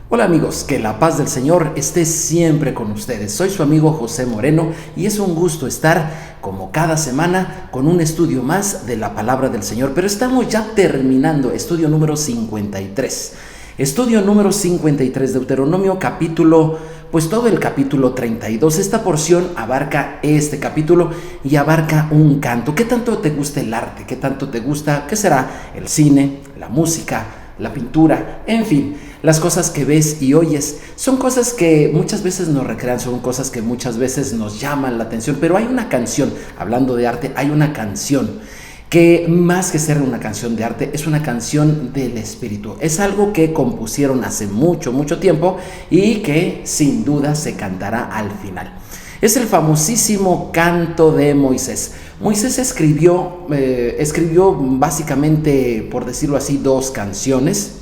Hola amigos, que la paz del Señor esté siempre con ustedes. Soy su amigo José Moreno y es un gusto estar como cada semana con un estudio más de la palabra del Señor. Pero estamos ya terminando estudio número 53. Estudio número 53, Deuteronomio capítulo, pues todo el capítulo 32. Esta porción abarca este capítulo y abarca un canto. ¿Qué tanto te gusta el arte? ¿Qué tanto te gusta? ¿Qué será? El cine, la música, la pintura, en fin, las cosas que ves y oyes son cosas que muchas veces nos recrean, son cosas que muchas veces nos llaman la atención, pero hay una canción, hablando de arte, hay una canción que más que ser una canción de arte, es una canción del Espíritu. Es algo que compusieron hace mucho tiempo y que sin duda se cantará al final. Es el famosísimo canto de Moisés. Moisés escribió básicamente, por decirlo así, 2 canciones,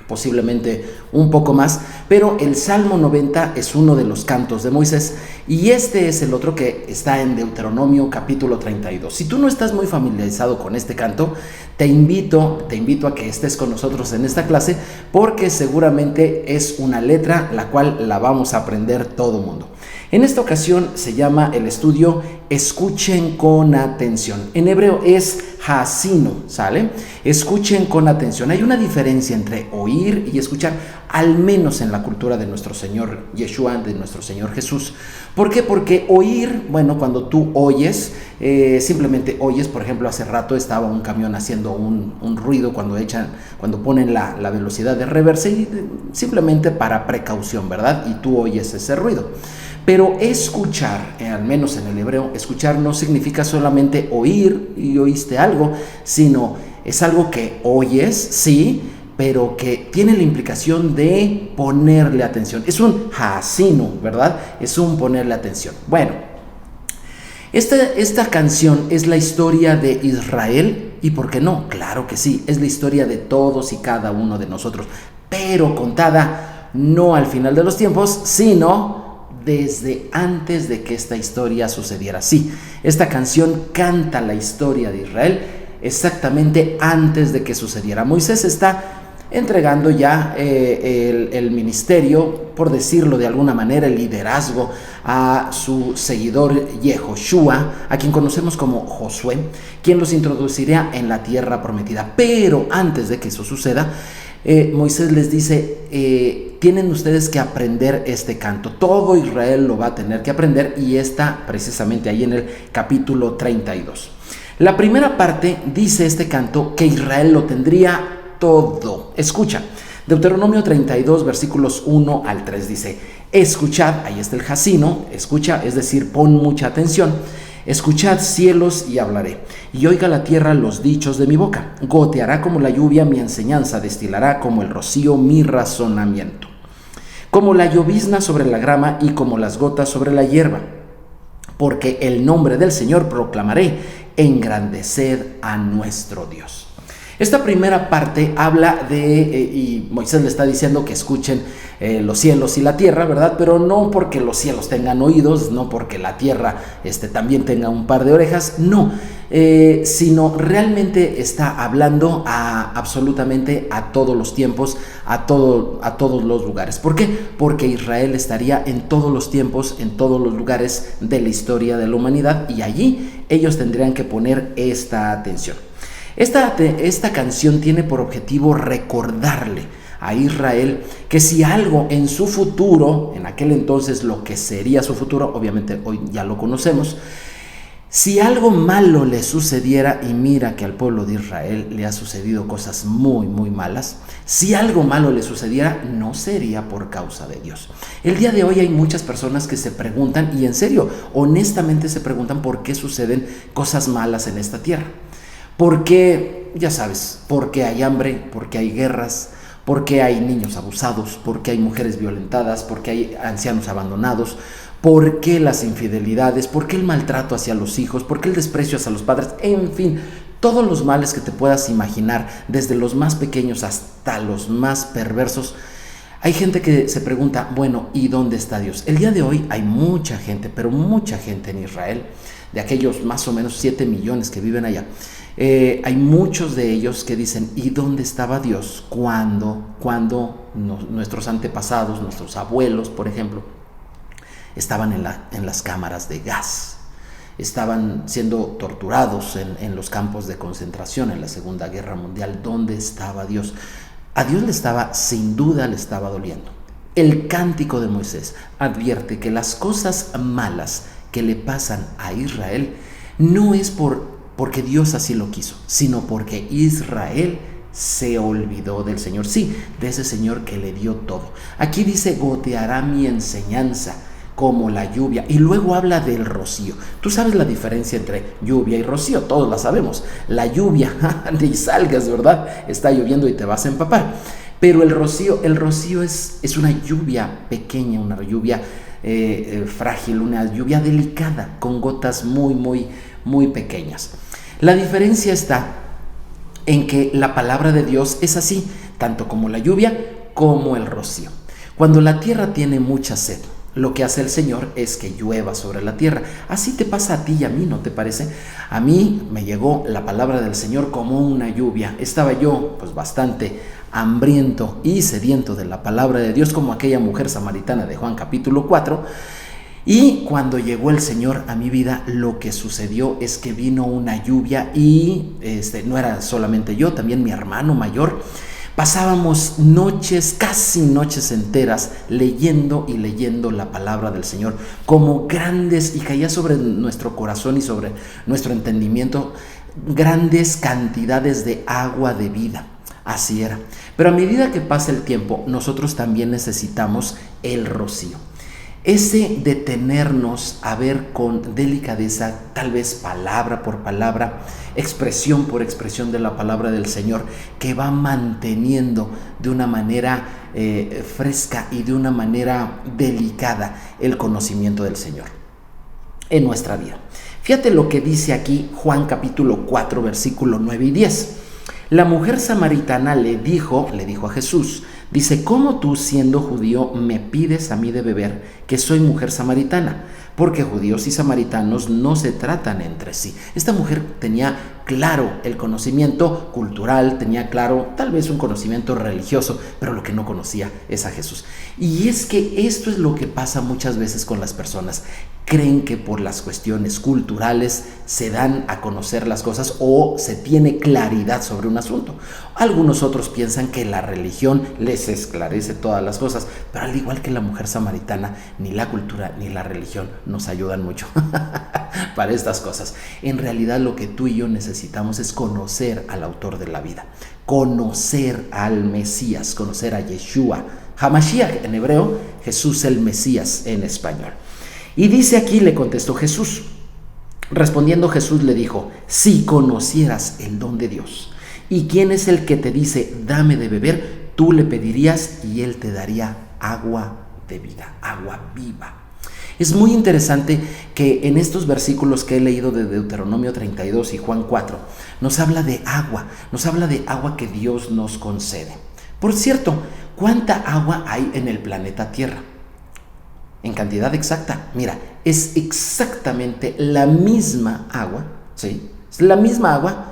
posiblemente un poco más, pero el Salmo 90 es uno de los cantos de Moisés y este es el otro que está en Deuteronomio capítulo 32. Si tú no estás muy familiarizado con este canto, te invito a que estés con nosotros en esta clase porque seguramente es una letra la cual la vamos a aprender todo mundo. En esta ocasión se llama el estudio Escuchen con atención. En hebreo es hasino, ¿sale? Escuchen con atención. Hay una diferencia entre oír y escuchar, al menos en la cultura de nuestro Señor Yeshua, de nuestro Señor Jesús. ¿Por qué? Porque oír, bueno, cuando tú oyes, simplemente oyes. Por ejemplo, hace rato estaba un camión haciendo un ruido cuando ponen la velocidad de reversa, y simplemente para precaución, ¿verdad? Y tú oyes ese ruido. Pero escuchar, al menos en el hebreo, escuchar no significa solamente oír y oíste algo, sino es algo que oyes, sí, pero que tiene la implicación de ponerle atención. Es un hasino, ¿verdad? Es un ponerle atención. Bueno, esta canción es la historia de Israel, y ¿por qué no? Claro que sí, es la historia de todos y cada uno de nosotros, pero contada no al final de los tiempos, sino desde antes de que esta historia sucediera. Sí, esta canción canta la historia de Israel exactamente antes de que sucediera. Moisés está entregando ya el ministerio, por decirlo de alguna manera, el liderazgo a su seguidor Yehoshua, a quien conocemos como Josué, quien los introduciría en la tierra prometida. Pero antes de que eso suceda, Moisés les dice, tienen ustedes que aprender este canto. Todo Israel lo va a tener que aprender, y está precisamente ahí en el capítulo 32. La primera parte dice este canto que Israel lo tendría todo. Escucha, Deuteronomio 32, versículos 1 al 3 dice: escuchad, ahí está el hasino, escucha, es decir, pon mucha atención. Escuchad, cielos, y hablaré, y oiga la tierra los dichos de mi boca. Goteará como la lluvia mi enseñanza, destilará como el rocío mi razonamiento. Como la llovizna sobre la grama y como las gotas sobre la hierba. Porque el nombre del Señor proclamaré, engrandeced a nuestro Dios. Esta primera parte habla y Moisés le está diciendo que escuchen los cielos y la tierra, ¿verdad? Pero no porque los cielos tengan oídos, no porque la tierra también tenga un par de orejas, no, sino realmente está hablando absolutamente a todos los tiempos, a todos los lugares. ¿Por qué? Porque Israel estaría en todos los tiempos, en todos los lugares de la historia de la humanidad, y allí ellos tendrían que poner esta atención. Esta canción tiene por objetivo recordarle a Israel que si algo en su futuro, en aquel entonces lo que sería su futuro, obviamente hoy ya lo conocemos, si algo malo le sucediera, y mira que al pueblo de Israel le ha sucedido cosas muy malas, si algo malo le sucediera, no sería por causa de Dios. El día de hoy hay muchas personas que se preguntan, y en serio, honestamente se preguntan, por qué suceden cosas malas en esta tierra. Porque, ya sabes, porque hay hambre, porque hay guerras, porque hay niños abusados, porque hay mujeres violentadas, porque hay ancianos abandonados, porque las infidelidades, porque el maltrato hacia los hijos, porque el desprecio hacia los padres, en fin, todos los males que te puedas imaginar, desde los más pequeños hasta los más perversos. Hay gente que se pregunta, bueno, ¿y dónde está Dios? El día de hoy hay mucha gente, pero mucha gente en Israel, de aquellos más o menos 7 millones que viven allá, Hay muchos de ellos que dicen, ¿y dónde estaba Dios cuando nuestros antepasados, nuestros abuelos, por ejemplo, estaban en las cámaras de gas? Estaban siendo torturados en los campos de concentración en la Segunda Guerra Mundial. ¿Dónde estaba Dios? A Dios sin duda le estaba doliendo. El cántico de Moisés advierte que las cosas malas que le pasan a Israel no es porque Dios así lo quiso, sino porque Israel se olvidó del Señor, sí, de ese Señor que le dio todo. Aquí dice, goteará mi enseñanza como la lluvia, y luego habla del rocío. Tú sabes la diferencia entre lluvia y rocío, todos la sabemos. La lluvia, ni salgas, ¿verdad? Está lloviendo y te vas a empapar. Pero el rocío es una lluvia pequeña, una lluvia frágil, una lluvia delicada, con gotas muy, muy, muy pequeñas. La diferencia está en que la palabra de Dios es así, tanto como la lluvia como el rocío. Cuando la tierra tiene mucha sed, lo que hace el Señor es que llueva sobre la tierra. Así te pasa a ti y a mí, ¿no te parece? A mí me llegó la palabra del Señor como una lluvia. Estaba yo pues bastante hambriento y sediento de la palabra de Dios, como aquella mujer samaritana de Juan capítulo 4. Y cuando llegó el Señor a mi vida, lo que sucedió es que vino una lluvia y no era solamente yo, también mi hermano mayor. Pasábamos noches, casi noches enteras, leyendo y leyendo la palabra del Señor como grandes, y caía sobre nuestro corazón y sobre nuestro entendimiento grandes cantidades de agua de vida. Así era. Pero a medida que pasa el tiempo, nosotros también necesitamos el rocío. Ese detenernos a ver con delicadeza, tal vez palabra por palabra, expresión por expresión de la palabra del Señor, que va manteniendo de una manera fresca y de una manera delicada el conocimiento del Señor en nuestra vida. Fíjate lo que dice aquí Juan capítulo 4, versículo 9 y 10. La mujer samaritana le dijo a Jesús, dice, ¿cómo tú, siendo judío, me pides a mí de beber, que soy mujer samaritana? Porque judíos y samaritanos no se tratan entre sí. Esta mujer tenía claro el conocimiento cultural, tenía claro tal vez un conocimiento religioso, pero lo que no conocía es a Jesús. Y es que esto es lo que pasa muchas veces con las personas. Creen que por las cuestiones culturales se dan a conocer las cosas o se tiene claridad sobre un asunto. Algunos otros piensan que la religión les esclarece todas las cosas, pero al igual que la mujer samaritana, ni la cultura ni la religión nos ayudan mucho para estas cosas. En realidad lo que tú y yo necesitamos es conocer al autor de la vida, conocer al Mesías, conocer a Yeshua, Hamashiach en hebreo, Jesús el Mesías en español. Y dice aquí, le contestó Jesús. Respondiendo Jesús le dijo, si conocieras el don de Dios y quién es el que te dice, dame de beber, tú le pedirías y él te daría agua de vida, agua viva. Es muy interesante que en estos versículos que he leído de Deuteronomio 32 y Juan 4, nos habla de agua que Dios nos concede. Por cierto, ¿cuánta agua hay en el planeta Tierra? En cantidad exacta, mira, es exactamente la misma agua, ¿sí? Es la misma agua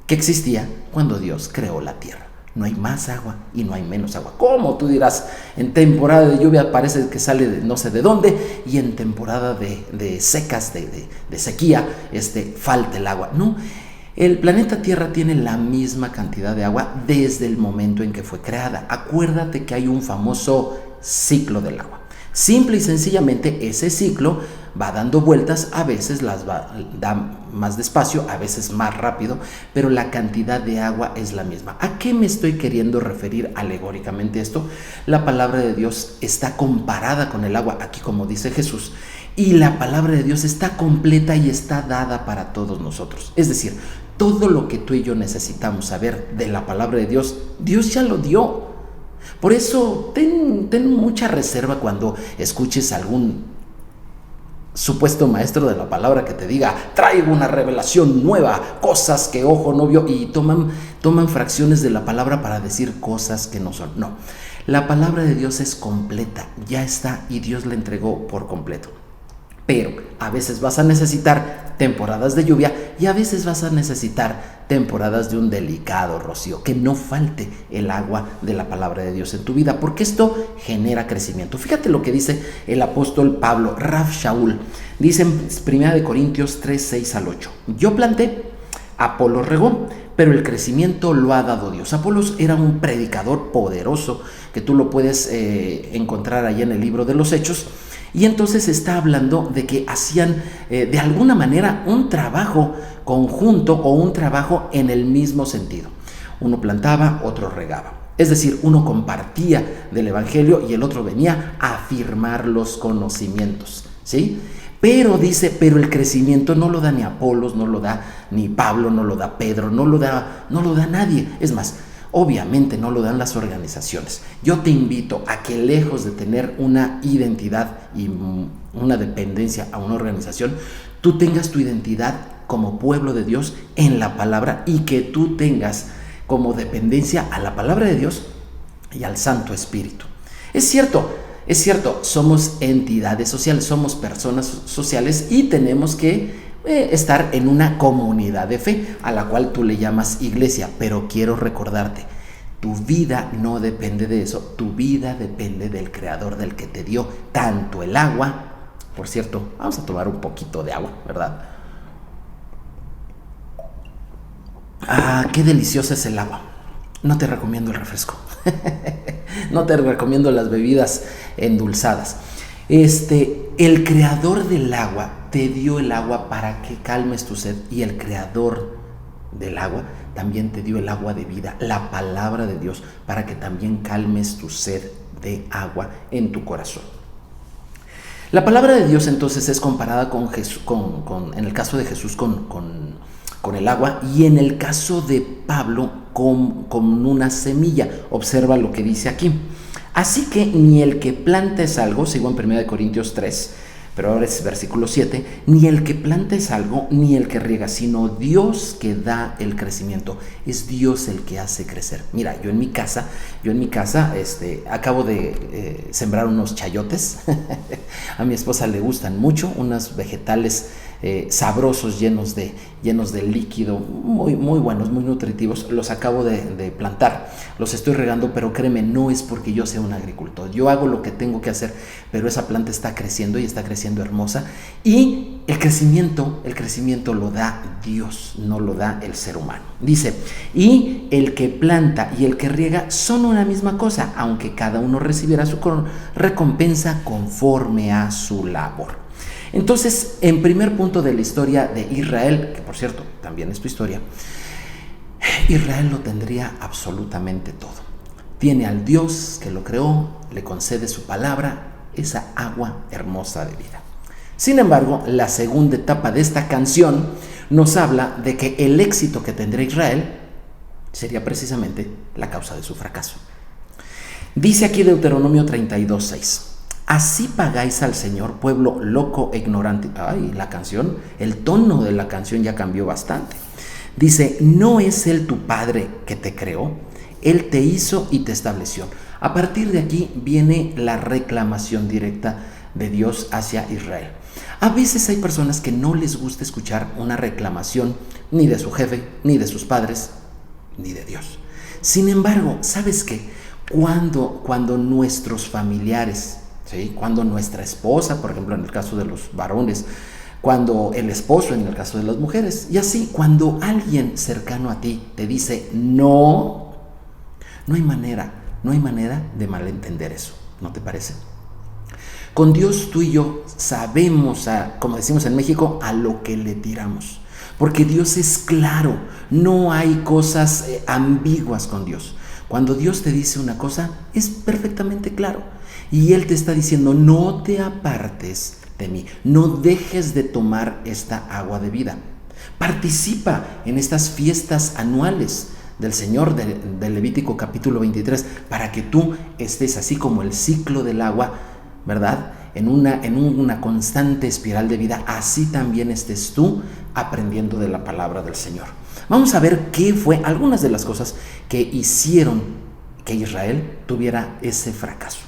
que existía cuando Dios creó la tierra. No hay más agua y no hay menos agua. ¿Cómo? Tú dirás, en temporada de lluvia parece que sale de no sé de dónde, y en temporada de secas, de sequía, falta el agua. No, el planeta Tierra tiene la misma cantidad de agua desde el momento en que fue creada. Acuérdate que hay un famoso ciclo del agua. Simple y sencillamente ese ciclo va dando vueltas, a veces da más despacio, a veces más rápido, pero la cantidad de agua es la misma. ¿A qué me estoy queriendo referir alegóricamente esto? La palabra de Dios está comparada con el agua, aquí como dice Jesús, y la palabra de Dios está completa y está dada para todos nosotros. Es decir, todo lo que tú y yo necesitamos saber de la palabra de Dios, Dios ya lo dio. Por eso ten mucha reserva cuando escuches algún supuesto maestro de la palabra que te diga, traigo una revelación nueva, cosas que ojo no vio, y toman fracciones de la palabra para decir cosas que no son. No, la palabra de Dios es completa, ya está, y Dios la entregó por completo. pero a veces vas a necesitar temporadas de lluvia y a veces vas a necesitar temporadas de un delicado rocío, que no falte el agua de la palabra de Dios en tu vida, porque esto genera crecimiento. Fíjate lo que dice el apóstol Pablo, Rav Shaul, dice en 1 Corintios 3, 6 al 8, yo planté, Apolos regó, pero el crecimiento lo ha dado Dios. Apolos era un predicador poderoso, que tú lo puedes encontrar allá en el libro de los Hechos, y entonces está hablando de que hacían de alguna manera un trabajo conjunto o un trabajo en el mismo sentido. Uno plantaba, otro regaba. Es decir, uno compartía del evangelio y el otro venía a afirmar los conocimientos, ¿sí? Pero dice, pero el crecimiento no lo da ni Apolos, no lo da ni Pablo, no lo da Pedro, no lo da nadie. Es más, obviamente no lo dan las organizaciones. Yo te invito a que, lejos de tener una identidad y una dependencia a una organización, tú tengas tu identidad como pueblo de Dios en la palabra, y que tú tengas como dependencia a la palabra de Dios y al Santo Espíritu. Es cierto, somos entidades sociales, somos personas sociales y tenemos que estar en una comunidad de fe a la cual tú le llamas iglesia, pero quiero recordarte, tu vida no depende de eso, tu vida depende del Creador, del que te dio tanto el agua. Por cierto, vamos a tomar un poquito de agua, ¿verdad? Qué deliciosa es el agua. No te recomiendo el refresco. No te recomiendo las bebidas endulzadas. El creador del agua te dio el agua para que calmes tu sed, y el creador del agua también te dio el agua de vida, la palabra de Dios, para que también calmes tu sed de agua en tu corazón. La palabra de Dios entonces es comparada con Jesús, en el caso de Jesús con el agua, y en el caso de Pablo con una semilla. Observa lo que dice aquí. Así que ni el que planta es algo, sigo en 1 Corintios 3, pero ahora es versículo 7, ni el que planta es algo, ni el que riega, sino Dios que da el crecimiento. Es Dios el que hace crecer. Mira, yo en mi casa, acabo de sembrar unos chayotes. A mi esposa le gustan mucho, unos vegetales sabrosos, llenos de líquido, muy, muy buenos, muy nutritivos. Los acabo de plantar, los estoy regando, pero créeme, no es porque yo sea un agricultor. Yo hago lo que tengo que hacer, pero esa planta está creciendo y está creciendo hermosa, y el crecimiento lo da Dios, no lo da el ser humano. Dice, y el que planta y el que riega son una misma cosa, aunque cada uno recibiera su recompensa conforme a su labor. Entonces, en primer punto de la historia de Israel, que por cierto también es tu historia, Israel lo tendría absolutamente todo. Tiene al Dios que lo creó, le concede su palabra, esa agua hermosa de vida. Sin embargo, la segunda etapa de esta canción nos habla de que el éxito que tendrá Israel sería precisamente la causa de su fracaso. Dice aquí Deuteronomio 32:6. Así pagáis al Señor, pueblo loco e ignorante. Ay, la canción, el tono de la canción ya cambió bastante. Dice, ¿no es Él tu Padre que te creó? Él te hizo y te estableció. A partir de aquí viene la reclamación directa de Dios hacia Israel. A veces hay personas que no les gusta escuchar una reclamación ni de su jefe, ni de sus padres, ni de Dios. Sin embargo, ¿sabes qué? Cuando nuestros familiares, ¿sí? Cuando nuestra esposa, por ejemplo, en el caso de los varones, cuando el esposo, en el caso de las mujeres, y así, cuando alguien cercano a ti te dice no, no hay manera de malentender eso, ¿no te parece? Con Dios tú y yo sabemos, como decimos en México, a lo que le tiramos, porque Dios es claro, no hay cosas ambiguas con Dios. Cuando Dios te dice una cosa, es perfectamente claro. Y Él te está diciendo, no te apartes de mí, no dejes de tomar esta agua de vida. Participa en estas fiestas anuales del Señor de Levítico capítulo 23, para que tú estés así como el ciclo del agua, ¿verdad? En una constante espiral de vida, así también estés tú aprendiendo de la palabra del Señor. Vamos a ver qué fue algunas de las cosas que hicieron que Israel tuviera ese fracaso.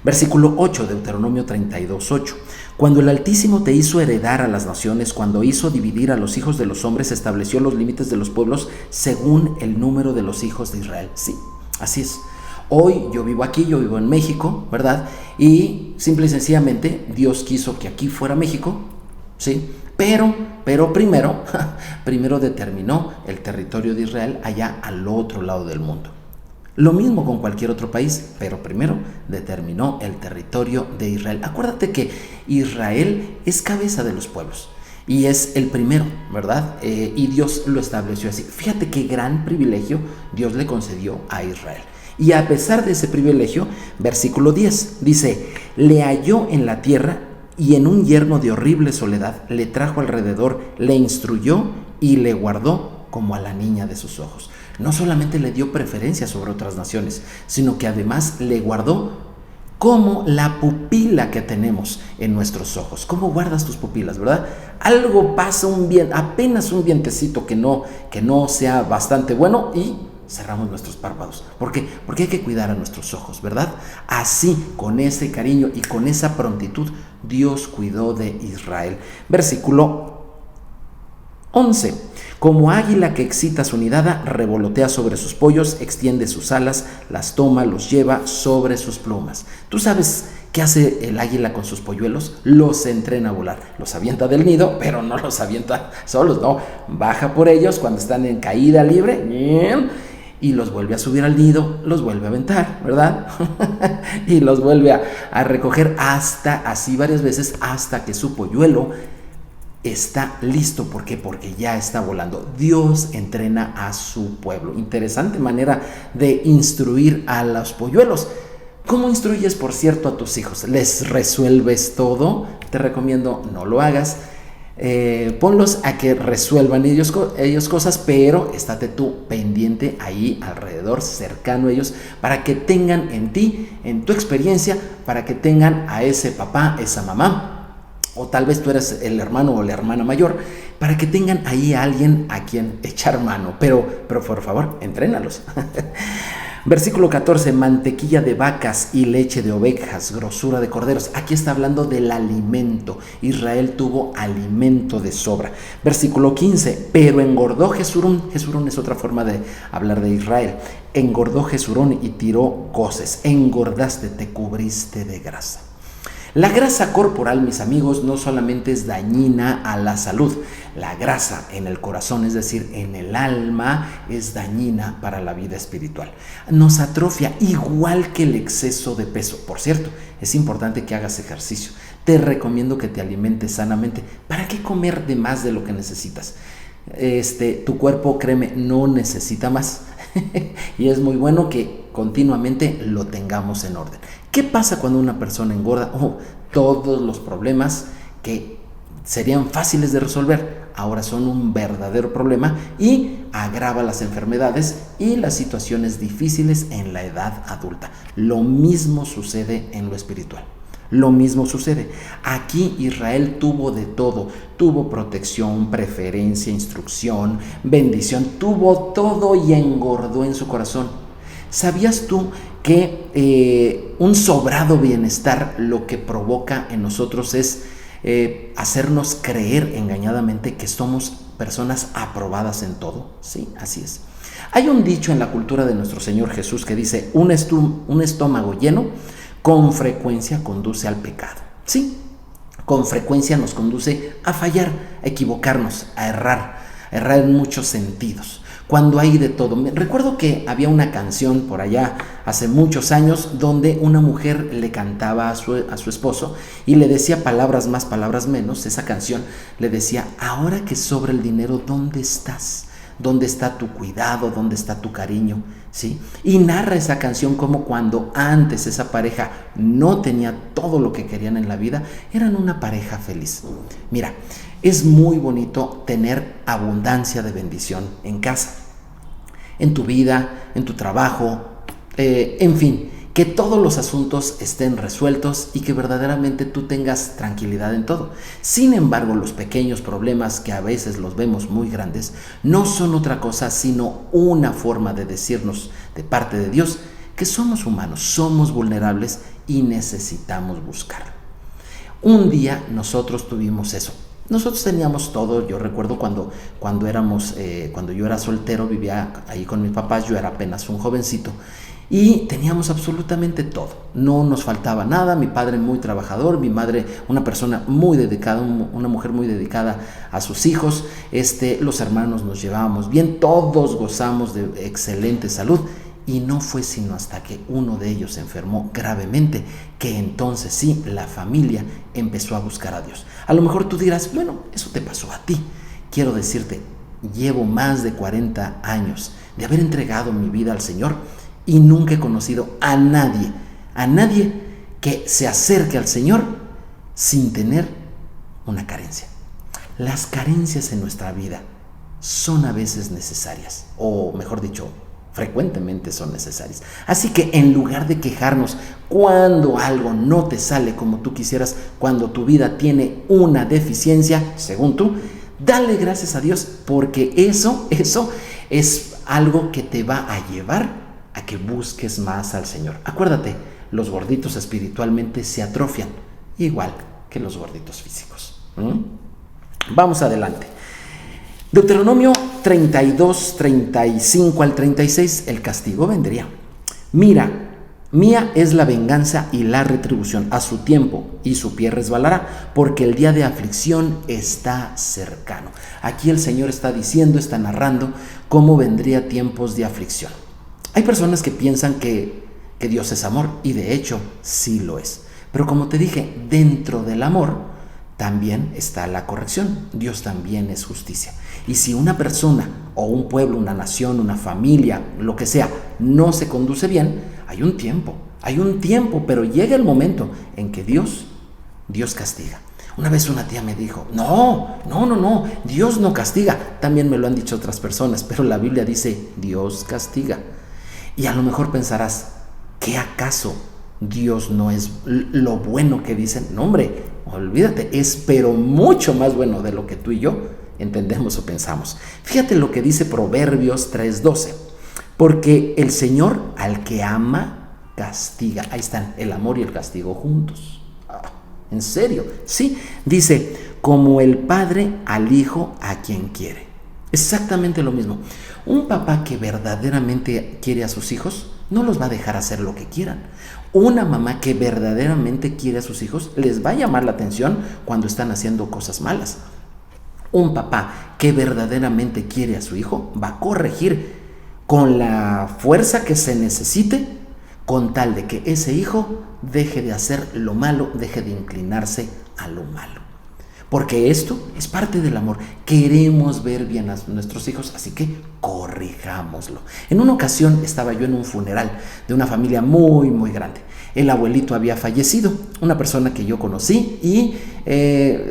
Versículo 8, Deuteronomio 32:8. Cuando el Altísimo te hizo heredar a las naciones, cuando hizo dividir a los hijos de los hombres, estableció los límites de los pueblos según el número de los hijos de Israel. Sí, así es. Hoy yo vivo aquí, yo vivo en México, ¿verdad? Y simple y sencillamente Dios quiso que aquí fuera México, ¿sí? Pero primero determinó el territorio de Israel allá al otro lado del mundo. Lo mismo con cualquier otro país, pero primero determinó el territorio de Israel. Acuérdate que Israel es cabeza de los pueblos y es el primero, ¿verdad? Y Dios lo estableció así. Fíjate qué gran privilegio Dios le concedió a Israel. Y a pesar de ese privilegio, versículo 10 dice, le halló en la tierra y en un yermo de horrible soledad, le trajo alrededor, le instruyó y le guardó como a la niña de sus ojos. No solamente le dio preferencia sobre otras naciones, sino que además le guardó como la pupila que tenemos en nuestros ojos. ¿Cómo guardas tus pupilas, verdad? Algo pasa, apenas un vientecito que no sea bastante bueno y cerramos nuestros párpados. ¿Por qué? Porque hay que cuidar a nuestros ojos, ¿verdad? Así, con ese cariño y con esa prontitud, Dios cuidó de Israel. Versículo 11. Como águila que excita su nidada, revolotea sobre sus pollos, extiende sus alas, las toma, los lleva sobre sus plumas. ¿Tú sabes qué hace el águila con sus polluelos? Los entrena a volar. Los avienta del nido, pero no los avienta solos, no. Baja por ellos cuando están en caída libre y los vuelve a subir al nido, los vuelve a aventar, ¿verdad? Y los vuelve a recoger así varias veces hasta que su polluelo está listo. ¿Por qué? Porque ya está volando. Dios entrena a su pueblo. Interesante manera de instruir a los polluelos. ¿Cómo instruyes, por cierto, a tus hijos? ¿Les resuelves todo? Te recomiendo no lo hagas. Ponlos a que resuelvan ellos cosas, pero estate tú pendiente ahí alrededor, cercano a ellos, para que tengan en ti, en tu experiencia, para que tengan a ese papá, esa mamá, o tal vez tú eres el hermano o la hermana mayor, para que tengan ahí a alguien a quien echar mano, pero por favor, entrénalos. Versículo 14, mantequilla de vacas y leche de ovejas, grosura de corderos. Aquí está hablando del alimento. Israel tuvo alimento de sobra. Versículo 15, pero engordó Jesurún. Jesurún es otra forma de hablar de Israel. Engordó Jesurún y tiró goces. Engordaste, te cubriste de grasa. La grasa corporal, mis amigos, no solamente es dañina a la salud. La grasa en el corazón, es decir, en el alma, es dañina para la vida espiritual. Nos atrofia igual que el exceso de peso. Por cierto, es importante que hagas ejercicio. Te recomiendo que te alimentes sanamente. ¿Para qué comer de más de lo que necesitas? Tu cuerpo, créeme, no necesita más. Y es muy bueno que continuamente lo tengamos en orden. ¿Qué pasa cuando una persona engorda? Todos los problemas que serían fáciles de resolver ahora son un verdadero problema y agrava las enfermedades y las situaciones difíciles en la edad adulta. Lo mismo sucede en lo espiritual. Lo mismo sucede. Aquí Israel tuvo de todo. Tuvo protección, preferencia, instrucción, bendición. Tuvo todo y engordó en su corazón. ¿Sabías tú que un sobrado bienestar lo que provoca en nosotros es hacernos creer engañadamente que somos personas aprobadas en todo? Sí, así es. Hay un dicho en la cultura de nuestro Señor Jesús que dice, un estómago lleno con frecuencia conduce al pecado. Sí, con frecuencia nos conduce a fallar, a equivocarnos, a errar en muchos sentidos. Cuando hay de todo. Recuerdo que había una canción por allá hace muchos años donde una mujer le cantaba a su esposo y le decía palabras más, palabras menos. Esa canción le decía, ahora que sobra el dinero, ¿dónde estás? ¿Dónde está tu cuidado? ¿Dónde está tu cariño? ¿Sí? Y narra esa canción como cuando antes esa pareja no tenía todo lo que querían en la vida, eran una pareja feliz. Mira, es muy bonito tener abundancia de bendición en casa, en tu vida, en tu trabajo, en fin, que todos los asuntos estén resueltos y que verdaderamente tú tengas tranquilidad en todo. Sin embargo, los pequeños problemas que a veces los vemos muy grandes no son otra cosa sino una forma de decirnos de parte de Dios que somos humanos, somos vulnerables y necesitamos buscarlo. Un día nosotros tuvimos eso. Nosotros teníamos todo. Yo recuerdo cuando yo era soltero, vivía ahí con mis papás, yo era apenas un jovencito y teníamos absolutamente todo. No nos faltaba nada. Mi padre muy trabajador, mi madre una persona muy dedicada, una mujer muy dedicada a sus hijos. Los hermanos nos llevábamos bien, todos gozamos de excelente salud. Y no fue sino hasta que uno de ellos se enfermó gravemente que entonces sí, la familia empezó a buscar a Dios. A lo mejor tú dirás, bueno, eso te pasó a ti. Quiero decirte, llevo más de 40 años de haber entregado mi vida al Señor y nunca he conocido a nadie que se acerque al Señor sin tener una carencia. Las carencias en nuestra vida son a veces necesarias, o mejor dicho, frecuentemente son necesarias. Así que en lugar de quejarnos cuando algo no te sale como tú quisieras, cuando tu vida tiene una deficiencia, según tú, dale gracias a Dios, porque eso es algo que te va a llevar a que busques más al Señor. Acuérdate, los gorditos espiritualmente se atrofian, igual que los gorditos físicos. Vamos adelante. Deuteronomio 32, 35 al 36, el castigo vendría. Mira, mía es la venganza y la retribución, a su tiempo, y su pie resbalará, porque el día de aflicción está cercano. Aquí el Señor está diciendo, está narrando cómo vendría tiempos de aflicción. Hay personas que piensan que Dios es amor, y de hecho sí lo es. Pero como te dije, dentro del amor también está la corrección. Dios también es justicia. Y si una persona o un pueblo, una nación, una familia, lo que sea, no se conduce bien, hay un tiempo, pero llega el momento en que Dios castiga. Una vez una tía me dijo, no, Dios no castiga. También me lo han dicho otras personas, pero la Biblia dice, Dios castiga. Y a lo mejor pensarás, ¿qué acaso Dios no es lo bueno que dicen? No, hombre, olvídate, es pero mucho más bueno de lo que tú y yo entendemos o pensamos. Fíjate lo que dice Proverbios 3:12. Porque el Señor al que ama, castiga. Ahí están, el amor y el castigo juntos. ¿En serio? Sí, dice, como el padre al hijo a quien quiere. Exactamente lo mismo. Un papá que verdaderamente quiere a sus hijos no los va a dejar hacer lo que quieran. Una mamá que verdaderamente quiere a sus hijos les va a llamar la atención cuando están haciendo cosas malas. Un papá que verdaderamente quiere a su hijo va a corregir con la fuerza que se necesite con tal de que ese hijo deje de hacer lo malo, deje de inclinarse a lo malo. Porque esto es parte del amor. Queremos ver bien a nuestros hijos, así que corrijámoslo. En una ocasión estaba yo en un funeral de una familia muy, muy grande. El abuelito había fallecido, una persona que yo conocí y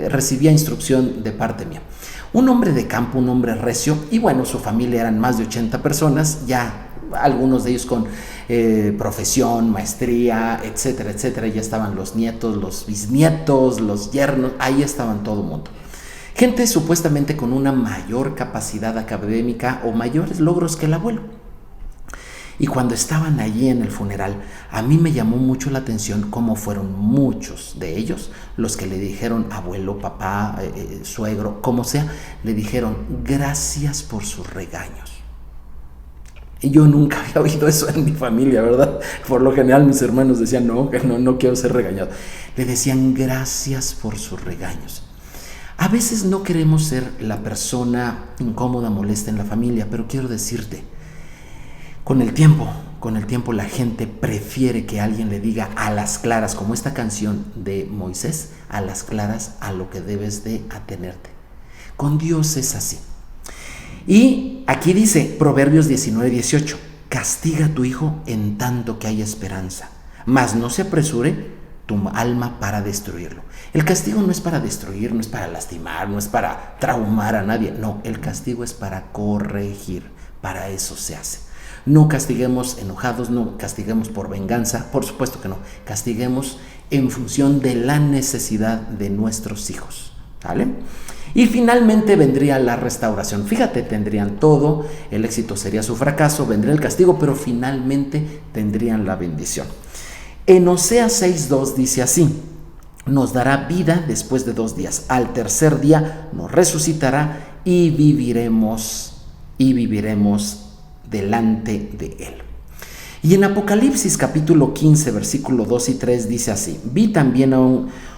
recibía instrucción de parte mía. Un hombre de campo, un hombre recio, y bueno, su familia eran más de 80 personas, ya algunos de ellos con profesión, maestría, etcétera, etcétera. Ya estaban los nietos, los bisnietos, los yernos, ahí estaban todo el mundo. Gente supuestamente con una mayor capacidad académica o mayores logros que el abuelo. Y cuando estaban allí en el funeral, a mí me llamó mucho la atención cómo fueron muchos de ellos los que le dijeron abuelo, papá, suegro, como sea, le dijeron gracias por sus regaños. Y yo nunca había oído eso en mi familia, ¿verdad? Por lo general mis hermanos decían, no quiero ser regañado. Le decían gracias por sus regaños. A veces no queremos ser la persona incómoda, molesta en la familia, pero quiero decirte, con el tiempo la gente prefiere que alguien le diga a las claras, como esta canción de Moisés, a las claras a lo que debes de atenerte. Con Dios es así. Y aquí dice Proverbios 19:18, castiga a tu hijo en tanto que hay esperanza, mas no se apresure tu alma para destruirlo. El castigo no es para destruir, no es para lastimar, no es para traumar a nadie. No, el castigo es para corregir, para eso se hace. No castiguemos enojados, no castiguemos por venganza, por supuesto que no. Castiguemos en función de la necesidad de nuestros hijos, ¿vale? Y finalmente vendría la restauración. Fíjate, tendrían todo, el éxito sería su fracaso, vendría el castigo, pero finalmente tendrían la bendición. En Oseas 6:2 dice así, nos dará vida después de 2 días. Al tercer día nos resucitará y viviremos delante de Él. Y en Apocalipsis capítulo 15, versículo 2 y 3 dice así: vi también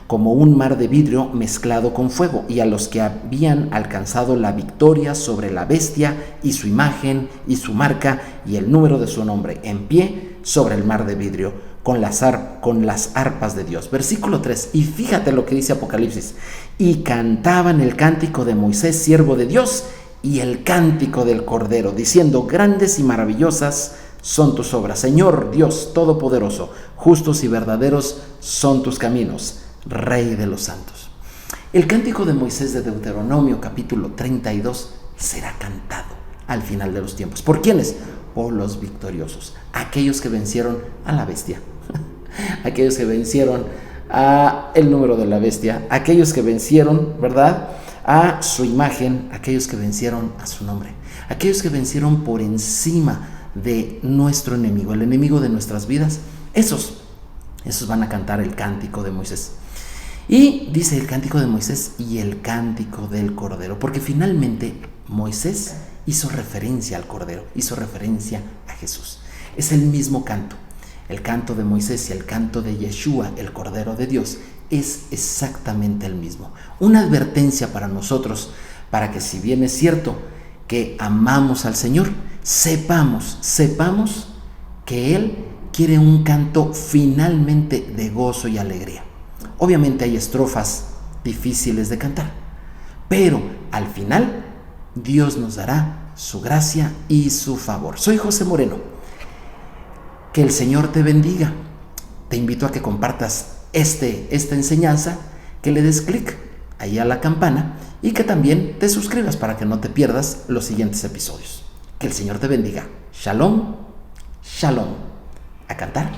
como un mar de vidrio mezclado con fuego, y a los que habían alcanzado la victoria sobre la bestia y su imagen y su marca y el número de su nombre, en pie sobre el mar de vidrio, con las arpas de Dios. Versículo 3, y fíjate lo que dice Apocalipsis: y cantaban el cántico de Moisés, siervo de Dios, y el cántico del Cordero, diciendo: grandes y maravillosas son tus obras, Señor Dios Todopoderoso, justos y verdaderos son tus caminos, Rey de los santos. El cántico de Moisés de Deuteronomio capítulo 32 será cantado al final de los tiempos. ¿Por quiénes? Por los victoriosos, aquellos que vencieron a la bestia, aquellos que vencieron a el número de la bestia, aquellos que vencieron, ¿verdad?, a su imagen, aquellos que vencieron a su nombre, aquellos que vencieron por encima de nuestro enemigo, el enemigo de nuestras vidas. Esos van a cantar el cántico de Moisés. Y dice el cántico de Moisés y el cántico del Cordero, porque finalmente Moisés hizo referencia al Cordero, hizo referencia a Jesús. Es el mismo canto. El canto de Moisés y el canto de Yeshua, el Cordero de Dios, es exactamente el mismo. Una advertencia para nosotros, para que, si bien es cierto que amamos al Señor, sepamos que Él quiere un canto finalmente de gozo y alegría. Obviamente hay estrofas difíciles de cantar, pero al final Dios nos dará su gracia y su favor. Soy José Moreno. Que el Señor te bendiga. Te invito a que compartas esta enseñanza, que le des clic ahí a la campana y que también te suscribas para que no te pierdas los siguientes episodios. Que el Señor te bendiga. Shalom, shalom. A cantar.